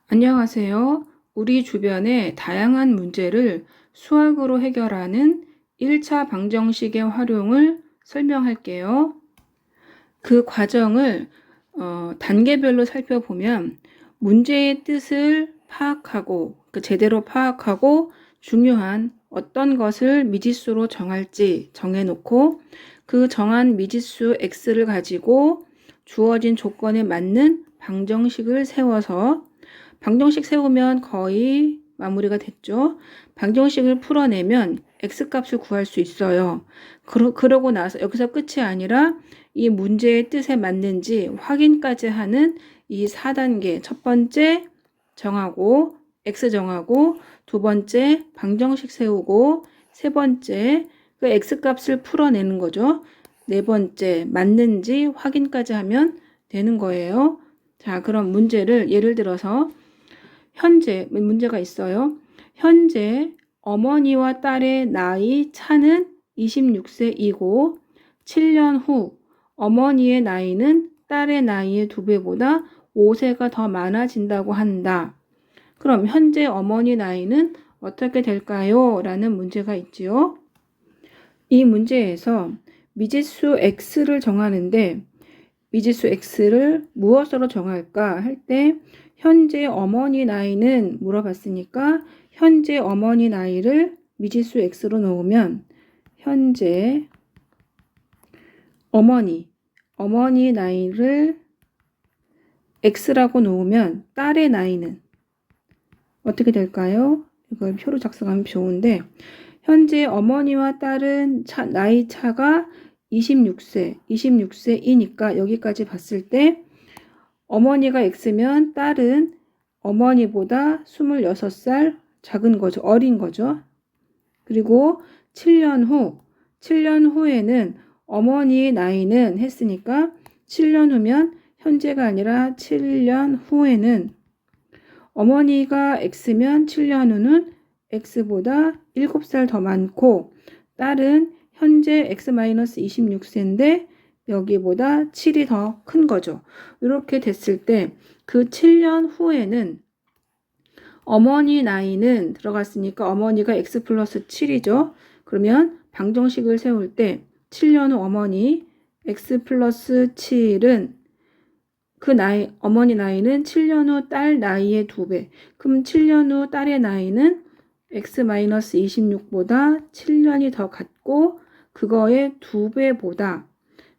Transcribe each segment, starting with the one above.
안녕하세요. 우리 주변의 다양한 문제를 수학으로 해결하는 1차 방정식의 활용을 설명할게요. 그 과정을 단계별로 살펴보면 문제의 뜻을 파악하고 제대로 파악하고 중요한 어떤 것을 미지수로 정할지 정해놓고 그 정한 미지수 x를 가지고 주어진 조건에 맞는 방정식을 세워서 방정식 세우면 거의 마무리가 됐죠. 방정식을 풀어내면 x값을 구할 수 있어요. 그러고 나서 여기서 끝이 아니라 이 문제의 뜻에 맞는지 확인까지 하는 이 4단계. 첫 번째 정하고 x 정하고, 두 번째 방정식 세우고, 세 번째 그 x값을 풀어내는 거죠. 네 번째 맞는지 확인까지 하면 되는 거예요. 자, 그럼 문제를 예를 들어서 현재 문제가 있어요. 현재 어머니와 딸의 나이 차는 26세이고 7년 후 어머니의 나이는 딸의 나이의 2배보다 5세가 더 많아진다고 한다. 그럼 현재 어머니 나이는 어떻게 될까요? 라는 문제가 있지요. 이 문제에서 미지수 x를 정하는데 미지수 x를 무엇으로 정할까 할 때 현재 어머니 나이는 물어봤으니까 현재 어머니 나이를 미지수 x로 놓으면 현재 어머니 나이를 x라고 놓으면 딸의 나이는 어떻게 될까요? 이걸 표로 작성하면 좋은데 현재 어머니와 딸은 나이 차가 26세이니까 여기까지 봤을 때 어머니가 X면 딸은 어머니보다 26살 작은 거죠. 어린 거죠. 그리고 7년 후에는 어머니의 나이는 했으니까 7년 후면 현재가 아니라 7년 후에는 어머니가 X면 7년 후는 X보다 7살 더 많고 딸은 현재 X-26세인데 여기보다 7이 더 큰 거죠. 이렇게 됐을 때 그 7년 후에는 어머니 나이는 들어갔으니까 어머니가 X 플러스 7이죠. 그러면 방정식을 세울 때 7년 후 어머니 X 플러스 7은 그 나이, 어머니 나이는 7년 후 딸 나이의 2배. 그럼 7년 후 딸의 나이는 X-26보다 7년이 더 같고 그거의 2배보다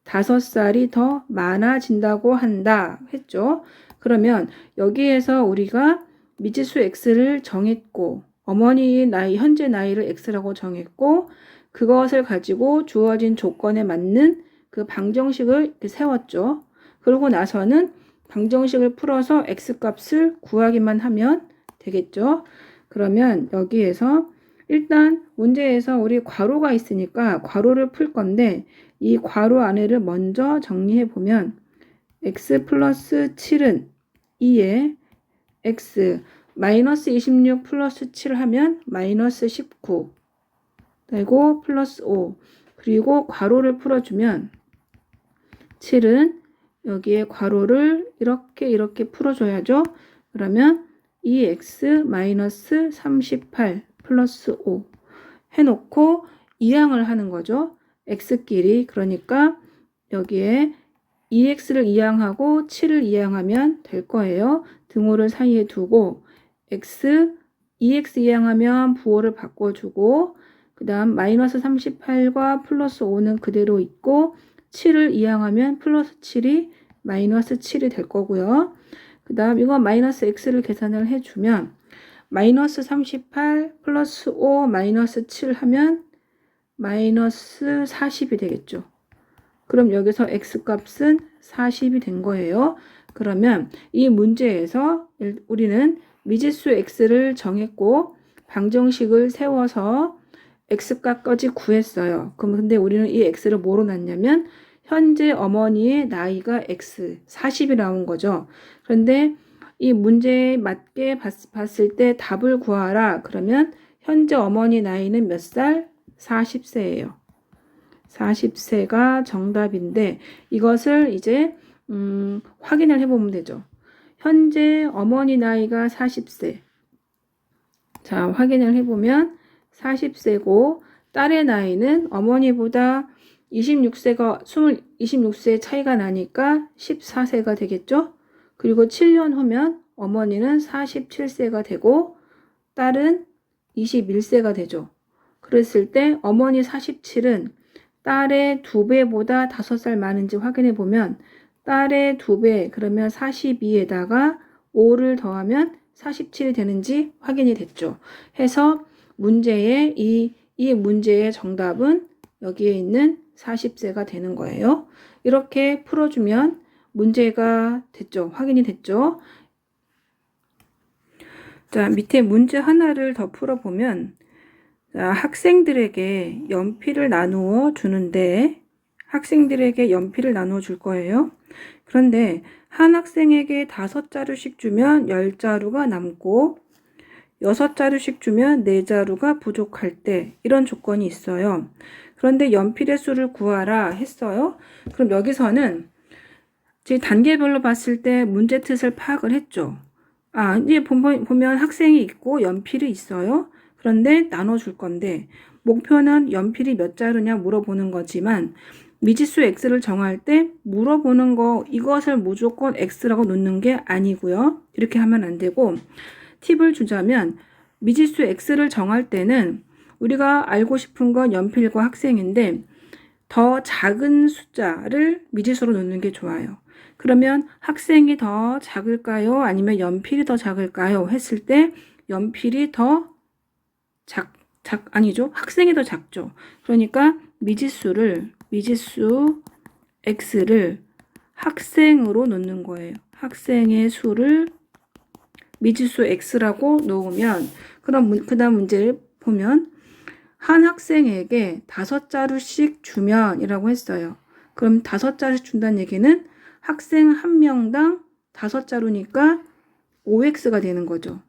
5살이 더 많아진다고 한다 했죠. 그러면 여기에서 우리가 미지수 x를 정했고 어머니의 나이, 현재 나이를 x라고 정했고 그것을 가지고 주어진 조건에 맞는 그 방정식을 이렇게 세웠죠. 그러고 나서는 방정식을 풀어서 x값을 구하기만 하면 되겠죠. 그러면 여기에서 일단 문제에서 우리 괄호가 있으니까 괄호를 풀 건데 이 괄호 안에를 먼저 정리해 보면 x 플러스 7은 2에 x 마이너스 26 플러스 7 하면 마이너스 19 그리고 플러스 5 그리고 괄호를 풀어주면 7은 여기에 괄호를 이렇게 풀어줘야죠. 그러면 2x 마이너스 38 플러스 5 해놓고 이항을 하는 거죠. x끼리. 그러니까 여기에 2x를 이항하고 7을 이항하면 될 거예요. 등호를 사이에 두고 x, 2x 이항하면 부호를 바꿔주고 그 다음 마이너스 38과 플러스 5는 그대로 있고 7을 이항하면 플러스 7이 마이너스 7이 될 거고요. 그 다음 이거 마이너스 x를 계산을 해주면 마이너스 38 플러스 5 마이너스 7 하면 마이너스 40이 되겠죠. 그럼 여기서 x값은 40이 된 거예요. 그러면 이 문제에서 우리는 미지수 x를 정했고 방정식을 세워서 x값까지 구했어요. 그럼 근데 우리는 이 x를 뭐로 놨냐면 현재 어머니의 나이가 x 40이 나온 거죠. 그런데 이 문제에 맞게 봤을 때 답을 구하라. 그러면 현재 어머니 나이는 몇 살? 40세예요. 40세가 정답인데 이것을 이제 확인을 해보면 되죠. 현재 어머니 나이가 40세. 자, 확인을 해보면 40세고 딸의 나이는 어머니보다 26세 차이가 나니까 14세가 되겠죠? 그리고 7년 후면 어머니는 47세가 되고 딸은 21세가 되죠. 그랬을 때 어머니 47은 딸의 2배보다 5살 많은지 확인해 보면 딸의 2배, 그러면 42에다가 5를 더하면 47이 되는지 확인이 됐죠. 해서 이 문제의 정답은 여기에 있는 40세가 되는 거예요. 이렇게 풀어주면 문제가 됐죠. 확인이 됐죠. 자, 밑에 문제 하나를 더 풀어보면, 자, 학생들에게 연필을 나누어 주는데, 학생들에게 연필을 나누어 줄 거예요. 그런데 한 학생에게 5자루씩 주면 10자루가 남고 6자루씩 주면 4자루가 부족할 때, 이런 조건이 있어요. 그런데 연필의 수를 구하라 했어요. 그럼 여기서는 제 단계별로 봤을 때 문제 뜻을 파악을 했죠. 이제 보면 학생이 있고 연필이 있어요. 그런데 나눠줄 건데 목표는 연필이 몇 자루냐 물어보는 거지만 미지수 x를 정할 때 물어보는 거 이것을 무조건 x라고 놓는 게 아니고요. 이렇게 하면 안 되고 팁을 주자면 미지수 x를 정할 때는 우리가 알고 싶은 건 연필과 학생인데 더 작은 숫자를 미지수로 놓는 게 좋아요. 그러면 학생이 더 작을까요? 아니면 연필이 더 작을까요? 했을 때 연필이 더 아니죠. 학생이 더 작죠. 그러니까 미지수 x를 학생으로 놓는 거예요. 학생의 수를 미지수 x라고 놓으면 그럼 그 다음 문제를 보면 한 학생에게 5자루씩 주면 이라고 했어요. 그럼 5자루씩 준다는 얘기는 학생 한 명당 5자루니까 5x가 되는 거죠.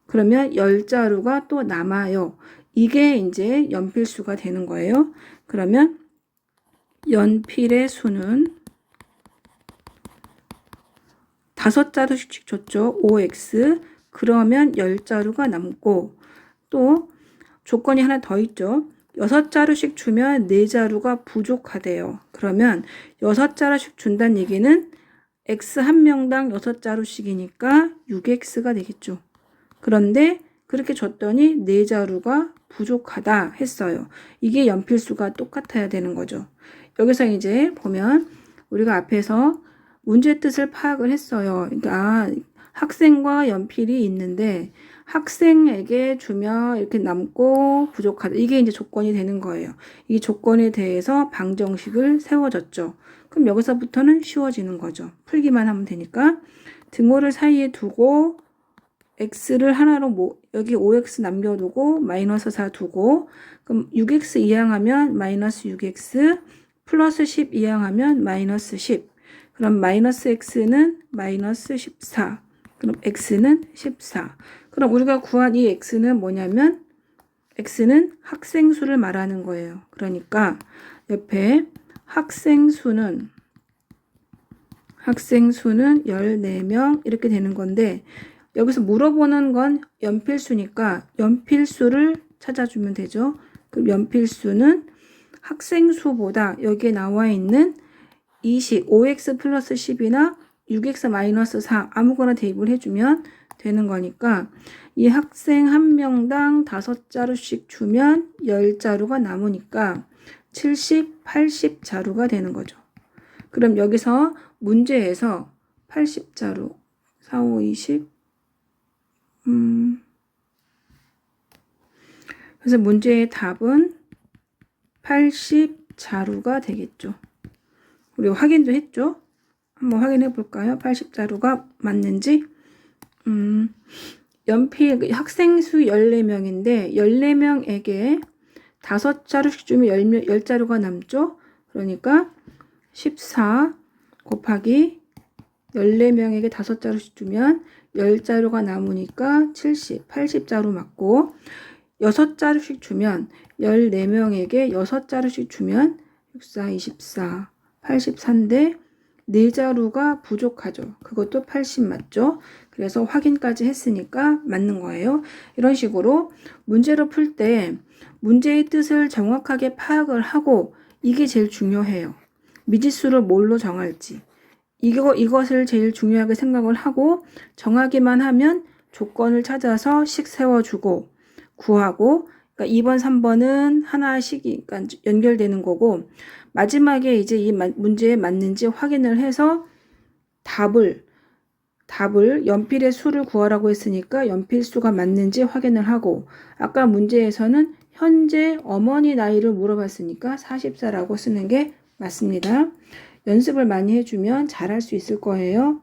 그러면 10자루가 또 남아요. 이게 이제 연필수가 되는 거예요. 그러면 연필의 수는 5자루씩 줬죠. 5x. 그러면 10자루가 남고 또 조건이 하나 더 있죠. 6자루씩 주면 4자루가 부족하대요. 그러면 6자루씩 준다는 얘기는 x 한 명당 6자루씩이니까 6x가 되겠죠. 그런데 그렇게 줬더니 4자루가 부족하다 했어요. 이게 연필수가 똑같아야 되는 거죠. 여기서 이제 보면 우리가 앞에서 문제 뜻을 파악을 했어요. 그러니까 학생과 연필이 있는데 학생에게 주면 이렇게 남고 부족하다. 이게 이제 조건이 되는 거예요. 이 조건에 대해서 방정식을 세워줬죠. 그럼 여기서부터는 쉬워지는 거죠. 풀기만 하면 되니까 등호를 사이에 두고 x를 하나로 여기 5x 남겨두고 마이너스 4 두고 그럼 6x 이항하면 마이너스 6x 플러스 10 이항하면 마이너스 10 그럼 마이너스 x는 마이너스 14 그럼 x는 14 그럼 우리가 구한 이 x는 뭐냐면 x는 학생 수를 말하는 거예요. 그러니까 옆에 학생 수는 14명 이렇게 되는 건데 여기서 물어보는 건 연필수니까 연필수를 찾아주면 되죠. 그럼 연필수는 학생수보다 여기에 나와 있는 5x 플러스 10이나 6x 마이너스 4 아무거나 대입을 해주면 되는 거니까 이 학생 한 명당 5자루씩 주면 10자루가 남으니까 70, 80자루가 되는 거죠. 그럼 여기서 문제에서 80자루 4, 5, 20 그래서 문제의 답은 80자루가 되겠죠. 우리 확인도 했죠? 한번 확인해 볼까요? 80자루가 맞는지. 연필 학생 수 14명인데 14명에게 5자루씩 주면 10자루가 남죠? 그러니까 14 곱하기 14명에게 5자루씩 주면 10자루가 남으니까 70, 80자루 맞고 6자루씩 주면 14명에게 6자루씩 주면 6, 4, 24, 84인데 4자루가 부족하죠. 그것도 80 맞죠? 그래서 확인까지 했으니까 맞는 거예요. 이런 식으로 문제를 풀 때 문제의 뜻을 정확하게 파악을 하고 이게 제일 중요해요. 미지수를 뭘로 정할지. 이것을 제일 중요하게 생각을 하고 정하기만 하면 조건을 찾아서 식 세워주고 구하고 그러니까 2번, 3번은 하나씩 그러니까 연결되는 거고 마지막에 이제 이 문제에 맞는지 확인을 해서 답을 연필의 수를 구하라고 했으니까 연필 수가 맞는지 확인을 하고 아까 문제에서는 현재 어머니 나이를 물어봤으니까 44라고 쓰는 게 맞습니다. 연습을 많이 해주면 잘할 수 있을 거예요.